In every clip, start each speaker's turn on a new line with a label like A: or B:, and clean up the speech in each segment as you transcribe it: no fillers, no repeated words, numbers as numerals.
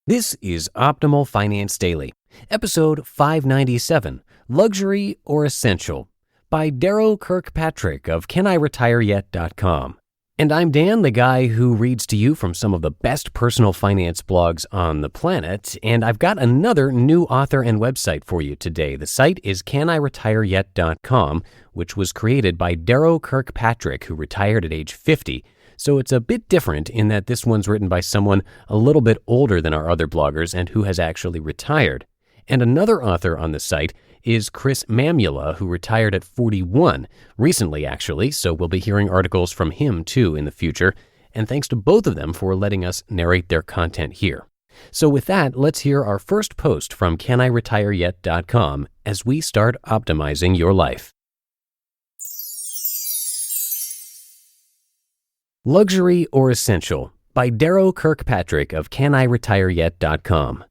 A: This is Optimal Finance Daily, episode 597, Luxury or Essential, by Darrow Kirkpatrick of CanIRetireYet.com. And I'm Dan, the guy who reads to you from some of the best personal finance blogs on the planet, and I've got another new author and website for you today. The site is CanIRetireYet.com, which was created by Darrow Kirkpatrick, who retired at age 50. So it's a bit different in that this one's written by someone a little bit older than our other bloggers and who has actually retired. And another author on the site is Chris Mamula, who retired at 41, recently actually, so we'll be hearing articles from him too in the future. And thanks to both of them for letting us narrate their content here. So with that, let's hear our first post from CanIRetireYet.com as we start optimizing your life. Luxury or Essential by Darrow Kirkpatrick of CanIRetireYet.com.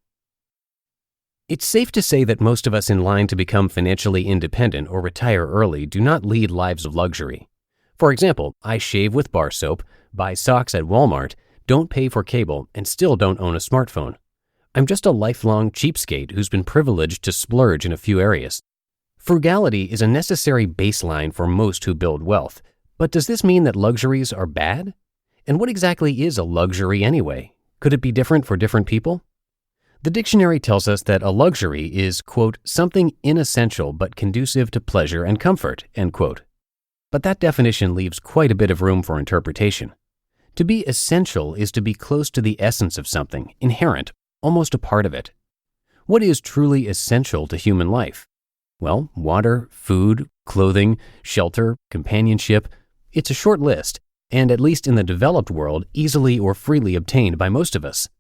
A: It's safe to say that most of us in line to become financially independent or retire early do not lead lives of luxury. For example, I shave with bar soap, buy socks at Walmart, don't pay for cable, and still don't own a smartphone. I'm just a lifelong cheapskate who's been privileged to splurge in a few areas. Frugality is a necessary baseline for most who build wealth. But does this mean that luxuries are bad? And what exactly is a luxury anyway? Could it be different for different people? The dictionary tells us that a luxury is, quote, something inessential but conducive to pleasure and comfort, end quote. But that definition leaves quite a bit of room for interpretation. To be essential is to be close to the essence of something, inherent, almost a part of it. What is truly essential to human life? Well, water, food, clothing, shelter, companionship. It's a short list, and at least in the developed world, easily or freely obtained by most of us.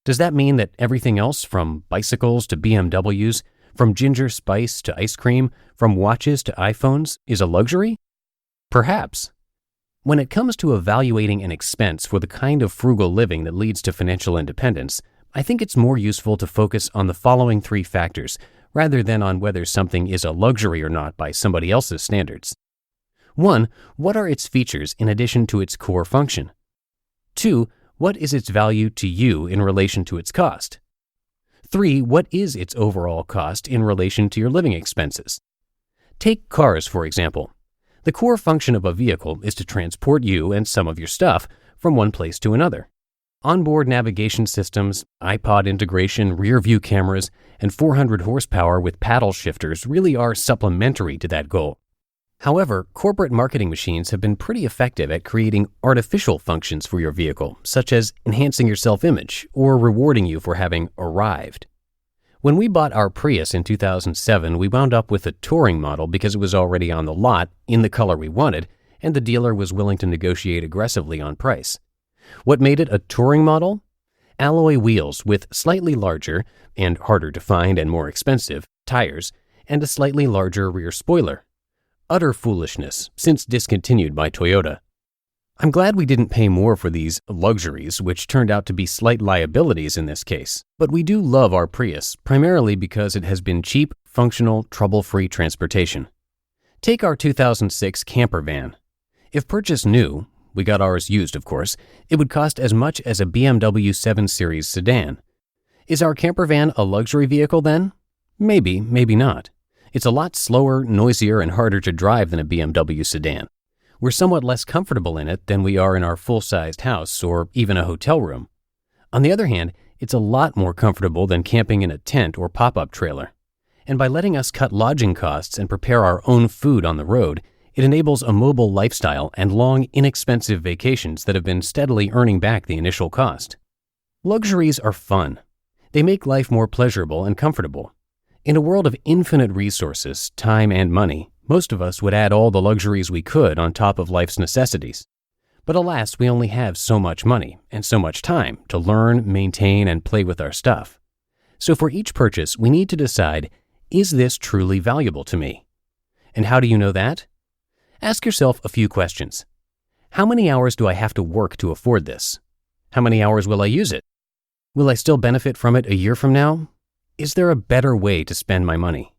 A: Does that mean that everything else, from bicycles to BMWs, from ginger spice to ice cream, from watches to iPhones, is a luxury? Perhaps. When it comes to evaluating an expense for the kind of frugal living that leads to financial independence, I think it's more useful to focus on the following three factors, rather than on whether something is a luxury or not by somebody else's standards. 1. What are its features in addition to its core function? 2. What is its value to you in relation to its cost? 3. What is its overall cost in relation to your living expenses? Take cars, for example. The core function of a vehicle is to transport you and some of your stuff from one place to another. Onboard navigation systems, iPod integration, rear-view cameras, and 400 horsepower with paddle shifters really are supplementary to that goal. However, corporate marketing machines have been pretty effective at creating artificial functions for your vehicle, such as enhancing your self-image or rewarding you for having arrived. When we bought our Prius in 2007, we wound up with a touring model because it was already on the lot in the color we wanted, and the dealer was willing to negotiate aggressively on price. What made it a touring model? Alloy wheels with slightly larger, and harder to find and more expensive, tires, and a slightly larger rear spoiler. Utter foolishness, since discontinued by Toyota. I'm glad we didn't pay more for these luxuries, which turned out to be slight liabilities in this case. But we do love our Prius, primarily because it has been cheap, functional, trouble-free transportation. Take our 2006 camper van. If purchased new, we got ours used of course, it would cost as much as a BMW 7 Series sedan. Is our camper van a luxury vehicle then? Maybe, maybe not. It's a lot slower, noisier, and harder to drive than a BMW sedan. We're somewhat less comfortable in it than we are in our full-sized house or even a hotel room. On the other hand, it's a lot more comfortable than camping in a tent or pop-up trailer. And by letting us cut lodging costs and prepare our own food on the road, it enables a mobile lifestyle and long, inexpensive vacations that have been steadily earning back the initial cost. Luxuries are fun. They make life more pleasurable and comfortable. In a world of infinite resources, time and money, most of us would add all the luxuries we could on top of life's necessities. But alas, we only have so much money and so much time to learn, maintain, and play with our stuff. So for each purchase, we need to decide, is this truly valuable to me? And how do you know that? Ask yourself a few questions. How many hours do I have to work to afford this? How many hours will I use it? Will I still benefit from it a year from now? Is there a better way to spend my money?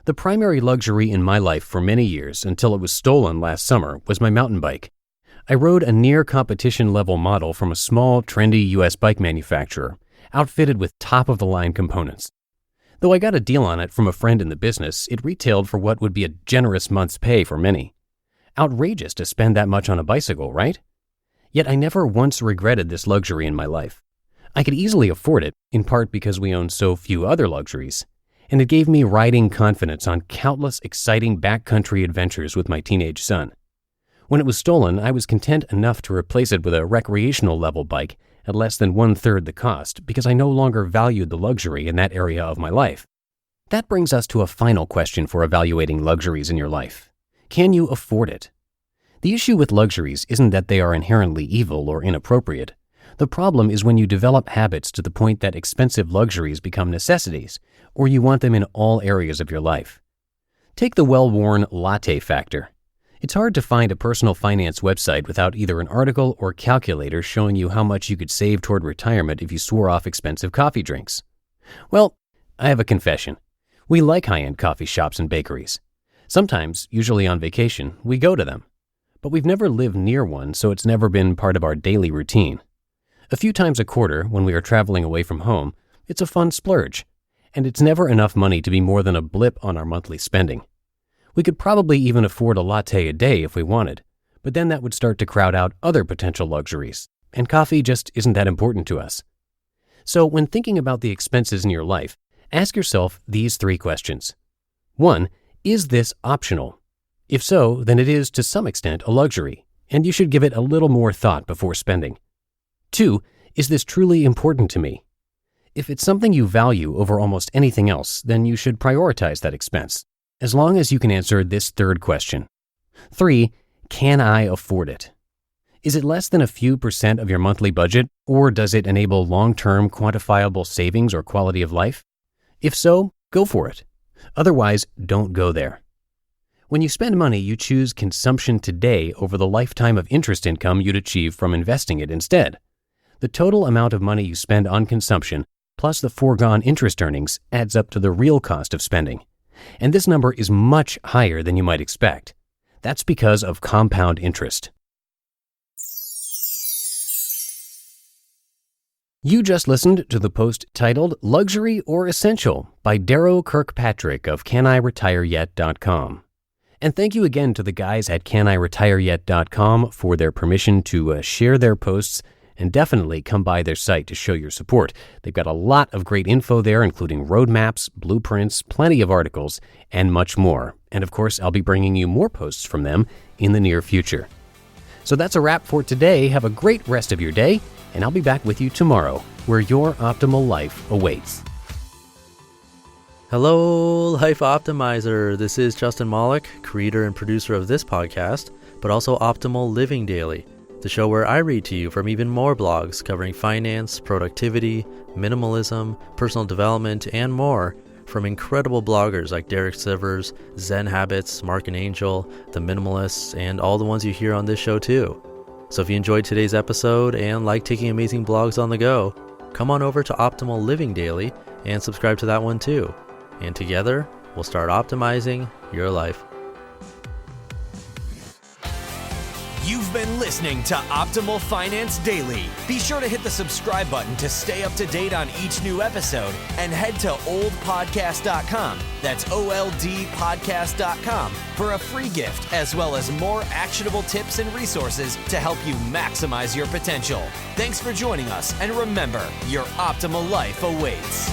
A: The primary luxury in my life for many years, until it was stolen last summer, was my mountain bike. I rode a near competition level model from a small, trendy US bike manufacturer, outfitted with top-of-the-line components. Though I got a deal on it from a friend in the business, it retailed for what would be a generous month's pay for many. Outrageous to spend that much on a bicycle, right? Yet I never once regretted this luxury in my life. I could easily afford it, in part because we own so few other luxuries, and it gave me riding confidence on countless exciting backcountry adventures with my teenage son. When it was stolen, I was content enough to replace it with a recreational level bike at less than 1/3 the cost because I no longer valued the luxury in that area of my life. That brings us to a final question for evaluating luxuries in your life. Can you afford it? The issue with luxuries isn't that they are inherently evil or inappropriate. The problem is when you develop habits to the point that expensive luxuries become necessities, or you want them in all areas of your life. Take the well-worn latte factor. It's hard to find a personal finance website without either an article or calculator showing you how much you could save toward retirement if you swore off expensive coffee drinks. Well, I have a confession. We like high-end coffee shops and bakeries. Sometimes, usually on vacation, we go to them. But we've never lived near one, so it's never been part of our daily routine. A few times a quarter, when we are traveling away from home, it's a fun splurge, and it's never enough money to be more than a blip on our monthly spending. We could probably even afford a latte a day if we wanted, but then that would start to crowd out other potential luxuries, and coffee just isn't that important to us. So when thinking about the expenses in your life, ask yourself these 3 questions. 1. Is this optional? If so, then it is to some extent a luxury, and you should give it a little more thought before spending. 2. Is this truly important to me? If it's something you value over almost anything else, then you should prioritize that expense, as long as you can answer this 3rd question. 3. Can I afford it? Is it less than a few % of your monthly budget, or does it enable long-term quantifiable savings or quality of life? If so, go for it. Otherwise, don't go there. When you spend money, you choose consumption today over the lifetime of interest income you'd achieve from investing it instead. The total amount of money you spend on consumption, plus the foregone interest earnings, adds up to the real cost of spending. And this number is much higher than you might expect. That's because of compound interest. You just listened to the post titled Luxury or Essential by Darrow Kirkpatrick of CanIRetireYet.com. And thank you again to the guys at CanIRetireYet.com for their permission to share their posts, and definitely come by their site to show your support. They've got a lot of great info there, including roadmaps, blueprints, plenty of articles, and much more. And of course, I'll be bringing you more posts from them in the near future. So that's a wrap for today. Have a great rest of your day, and I'll be back with you tomorrow, where your optimal life awaits.
B: Hello, Life Optimizer. This is Justin Malik, creator and producer of this podcast, but also Optimal Living Daily, the show where I read to you from even more blogs covering finance, productivity, minimalism, personal development, and more from incredible bloggers like Derek Sivers, Zen Habits, Mark and Angel, The Minimalists, and all the ones you hear on this show too. So if you enjoyed today's episode and like taking amazing blogs on the go, come on over to Optimal Living Daily and subscribe to that one too. And together, we'll start optimizing your life.
C: You've been listening to Optimal Finance Daily. Be sure to hit the subscribe button to stay up to date on each new episode, and head to oldpodcast.com, that's OLDpodcast.com, for a free gift as well as more actionable tips and resources to help you maximize your potential. Thanks for joining us, and remember, your optimal life awaits.